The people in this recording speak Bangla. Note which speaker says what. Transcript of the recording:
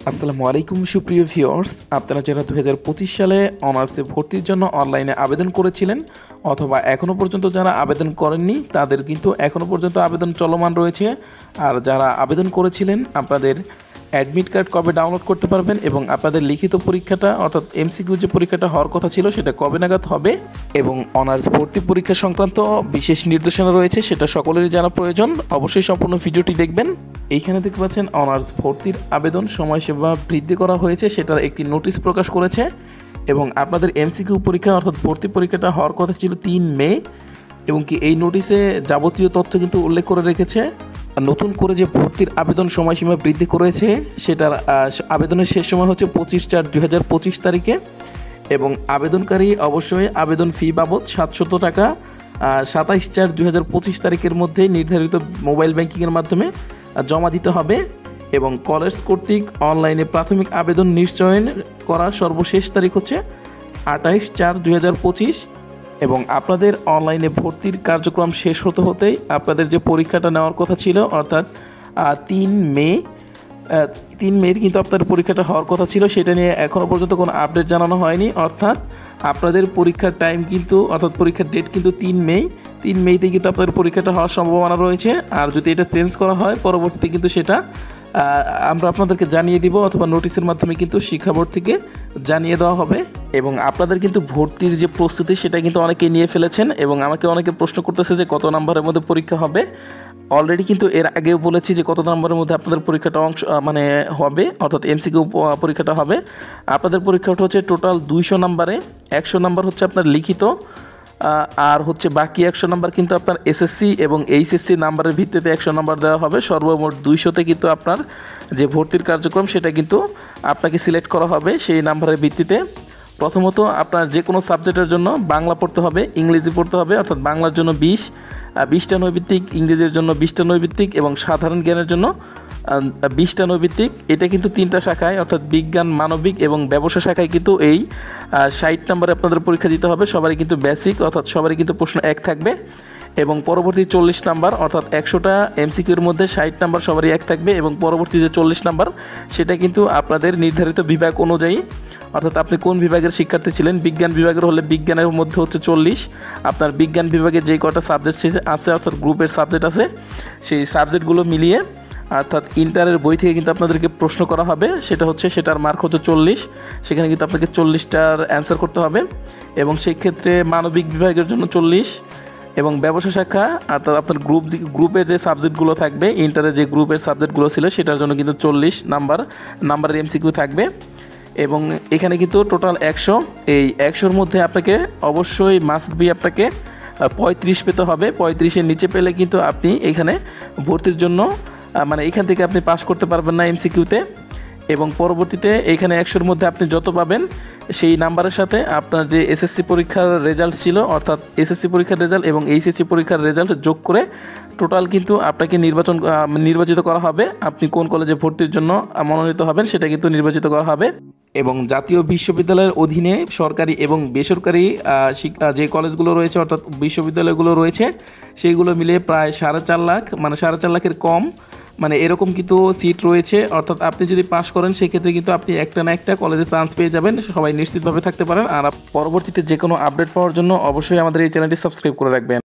Speaker 1: আসসালামু আলাইকুম সুপ্রিয় ভিউয়ার্স, আপনারা যারা 2025 সালে অনার্সে ভর্তির জন্য অনলাইনে আবেদন করেছিলেন অথবা এখনও পর্যন্ত যারা আবেদন করেননি তাদের কিন্তু এখনও পর্যন্ত আবেদন চলমান রয়েছে। আর যারা আবেদন করেছিলেন আপনাদের অ্যাডমিট কার্ড কবে ডাউনলোড করতে পারবেন এবং আপনাদের লিখিত পরীক্ষাটা অর্থাৎ এমসিকিউ যে পরীক্ষাটা হওয়ার কথা ছিল সেটা কবে নাগাদ হবে এবং অনার্স ভর্তি পরীক্ষা সংক্রান্ত বিশেষ নির্দেশনা রয়েছে সেটা সকলেরই জানা প্রয়োজন। অবশ্যই সম্পূর্ণ ভিডিওটি দেখবেন। এইখানে দেখতে পাচ্ছেন অনার্স ভর্তির আবেদন সময়সীমা বৃদ্ধি করা হয়েছে, সেটার একটি নোটিশ প্রকাশ করেছে এবং আপনাদের এমসিকিউ পরীক্ষা অর্থাৎ ভর্তি পরীক্ষাটা হওয়ার কথা ছিল 3 মে এবং কি এই নোটিশে যাবতীয় তথ্য কিন্তু উল্লেখ করে রেখেছে। নতুন করে যে ভর্তির আবেদন সময়সীমা বৃদ্ধি করেছে সেটার আবেদনের শেষ সময় হচ্ছে 25/4/2025 তারিখে এবং আবেদনকারী অবশ্যই আবেদন ফি বাবদ 700 টাকা 27/4/2025 তারিখের মধ্যে নির্ধারিত মোবাইল ব্যাংকিংয়ের মাধ্যমে জমা দিতে হবে এবং কলেজ কর্তৃক অনলাইনে প্রাথমিক আবেদন নিশ্চয়ন করার সর্বশেষ তারিখ হচ্ছে 28/4/2025 এবং আপনাদের অনলাইনে ভর্তির কার্যক্রম শেষ হতেই আপনাদের যে পরীক্ষাটা নেওয়ার কথা ছিল অর্থাৎ 3 মে কিন্তু আপনাদের পরীক্ষাটা হওয়ার কথা ছিল, সেটা নিয়ে এখনও পর্যন্ত কোনো আপডেট জানানো হয়নি। অর্থাৎ আপনাদের পরীক্ষার টাইম কিন্তু অর্থাৎ পরীক্ষার ডেট কিন্তু 3 মেতে কিন্তু আপনাদের পরীক্ষাটা হওয়ার সম্ভাবনা রয়েছে। আর যদি এটা চেঞ্জ করা হয় পরবর্তীতে কিন্তু সেটা আমরা আপনাদেরকে জানিয়ে দিব অথবা নোটিশের মাধ্যমে কিন্তু শিক্ষা বোর্ড থেকে জানিয়ে দেওয়া হবে। এবং আপনাদের কিন্তু ভর্তির যে প্রস্তুতি সেটা কিন্তু অনেকেই নিয়ে ফেলেছেন এবং আমাকে অনেকে প্রশ্ন করতেছে যে কত নম্বরের মধ্যে পরীক্ষা হবে। অলরেডি কিন্তু এর আগেও বলেছি যে কত নম্বরের মধ্যে আপনাদের পরীক্ষাটা হবে অর্থাৎ এমসিকিউ পরীক্ষাটা হবে। আপনাদের পরীক্ষাটা হচ্ছে টোটাল 200 নম্বরে, 100 নম্বর হচ্ছে আপনার লিখিত আর হচ্ছে বাকি 100 নম্বর কিন্তু আপনার এসএসসি এবং এইচএসসি নাম্বারের ভিত্তিতে 100 নম্বর দেওয়া হবে। সর্বমোট 200তে কিন্তু আপনার যে ভর্তির কার্যক্রম সেটা কিন্তু আপনাকে সিলেক্ট করা হবে সেই নাম্বারের ভিত্তিতে। প্রথমত আপনার যে কোনো সাবজেক্টের জন্য বাংলা পড়তে হবে, ইংরেজি পড়তে হবে অর্থাৎ বাংলার জন্য 20টা নৈবিত্তিক, ইংরেজির জন্য 20টা নৈবিত্তিক এবং সাধারণ জ্ঞানের জন্য 20টা নৈবিত্তিক। এটা কিন্তু 3টা শাখায় অর্থাৎ বিজ্ঞান, মানবিক এবং ব্যবসা শাখায় কিন্তু এই 60 নম্বরে আপনাদের পরীক্ষা দিতে হবে। সবারই কিন্তু বেসিক অর্থাৎ সবারই কিন্তু প্রশ্ন 1 থাকবে এবং পরবর্তী 40 নাম্বার অর্থাৎ 100টা এমসিকিউর মধ্যে 60 নাম্বার সবারই 1 থাকবে এবং পরবর্তী যে 40 নাম্বার সেটা কিন্তু আপনাদের নির্ধারিত বিভাগ অনুযায়ী অর্থাৎ আপনি কোন বিভাগের শিক্ষার্থী ছিলেন। বিজ্ঞান বিভাগের হলে বিজ্ঞানের মধ্যে হচ্ছে 40, আপনার বিজ্ঞান বিভাগে যে কটা সাবজেক্ট আছে অর্থাৎ গ্রুপের সাবজেক্ট আছে সেই সাবজেক্টগুলো মিলিয়ে অর্থাৎ ইন্টারের বই থেকে কিন্তু আপনাদেরকে প্রশ্ন করা হবে, সেটার মার্ক হচ্ছে 40, সেখানে কিন্তু আপনাকে 40টার অ্যান্সার করতে হবে এবং সেই ক্ষেত্রে মানবিক বিভাগের জন্য 40 এবং ব্যবসা শাখা অর্থাৎ আপনার গ্রুপের যে সাবজেক্টগুলো থাকবে ইন্টারের যে গ্রুপের সাবজেক্টগুলো ছিল সেটার জন্য কিন্তু 40 নাম্বারের এমসিকিউ থাকবে এবং এখানে কিন্তু টোটাল 100, এই 100-র মধ্যে আপনাকে অবশ্যই মাস্ট বি আপনাকে 35 পেতে হবে। 35-এর নিচে পেলে কিন্তু আপনি এখানে ভর্তির জন্য এখান থেকে আপনি পাস করতে পারবেন না এমসিকিউতে এবং পরবর্তীতে এইখানে 100-র মধ্যে আপনি যত পাবেন সেই নাম্বারের সাথে আপনার যে এসএসসি পরীক্ষার রেজাল্ট ছিল অর্থাৎ এসএসসি পরীক্ষার রেজাল্ট এবং এইচএসসি পরীক্ষার রেজাল্ট যোগ করে টোটাল কিন্তু আপনাকে নির্বাচিত করা হবে। আপনি কোন কলেজে ভর্তির জন্য মনোনীত হবেন সেটা কিন্তু নির্বাচিত করা হবে এবং জাতীয় বিশ্ববিদ্যালয়ের অধীনে সরকারি এবং বেসরকারি যে কলেজগুলো রয়েছে অর্থাৎ বিশ্ববিদ্যালয়গুলো রয়েছে সেইগুলো মিলে প্রায় 4.5 লাখ 4.5 লাখের কম এরকম কিন্তু সিট রয়েছে। অর্থাৎ আপনি যদি পাস করেন সেক্ষেত্রে কিন্তু আপনি একটা না একটা কলেজে চান্স পেয়ে যাবেন, সবাই নিশ্চিতভাবে থাকতে পারেন। আর পরবর্তীতে যে কোনো আপডেট পাওয়ার জন্য অবশ্যই আমাদের এই চ্যানেলটি সাবস্ক্রাইব করে রাখবেন।